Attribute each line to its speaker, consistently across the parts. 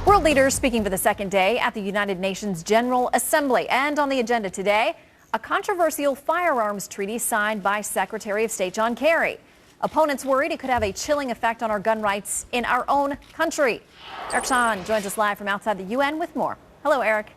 Speaker 1: World leaders speaking for the second day at the United Nations General Assembly. And on the agenda today, a controversial firearms treaty signed by Secretary of State John Kerry. Opponents worried it could have a chilling effect on our gun rights in our own country. Eric Sean joins us live from outside the UN with more. Hello, Eric.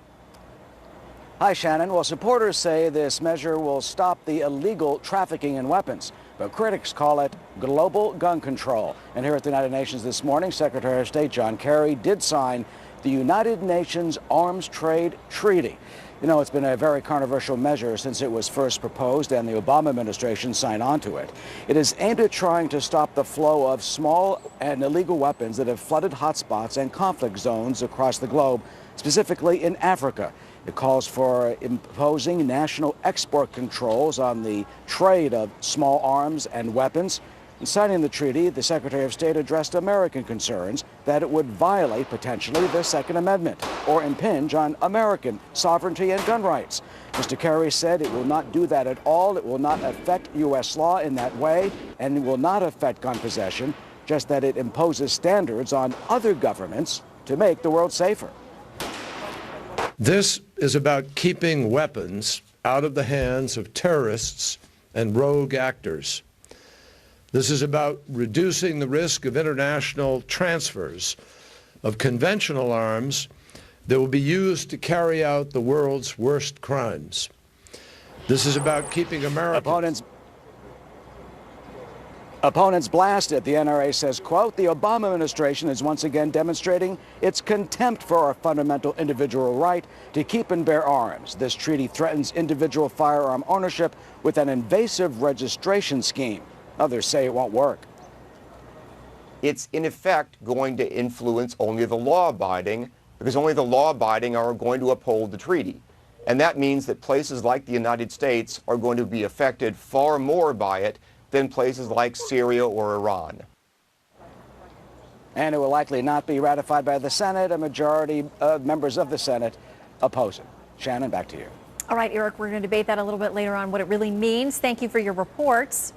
Speaker 2: Hi, Shannon. Well, supporters say this measure will stop the illegal trafficking in weapons, but critics call it global gun control. And here at the United Nations this morning, Secretary of State John Kerry did sign the United Nations Arms Trade Treaty. You know, it's been a very controversial measure since it was first proposed and the Obama administration signed on to it. It is aimed at trying to stop the flow of small and illegal weapons that have flooded hotspots and conflict zones across the globe, specifically in Africa. It calls for imposing national export controls on the trade of small arms and weapons. In signing the treaty, the Secretary of State addressed American concerns that it would violate potentially the Second Amendment or impinge on American sovereignty and gun rights. Mr. Kerry said it will not do that at all. It will not affect U.S. law in that way, and it will not affect gun possession, just that it imposes standards on other governments to make the world safer.
Speaker 3: This is about keeping weapons out of the hands of terrorists and rogue actors. This is about reducing the risk of international transfers of conventional arms that will be used to carry out the world's worst crimes. This is about keeping Americans...
Speaker 2: Opponents blasted. The NRA says, quote, the Obama administration is once again demonstrating its contempt for our fundamental individual right to keep and bear arms. This treaty threatens individual firearm ownership with an invasive registration scheme. Others say it won't work.
Speaker 4: It's in effect going to influence only the law-abiding, because only the law-abiding are going to uphold the treaty. And that means that places like the United States are going to be affected far more by it than places like Syria or Iran.
Speaker 2: And it will likely not be ratified by the Senate. A majority of members of the Senate oppose it. Shannon, back to you.
Speaker 1: All right, Eric, we're going to debate that a little bit later on, what it really means. Thank you for your reports.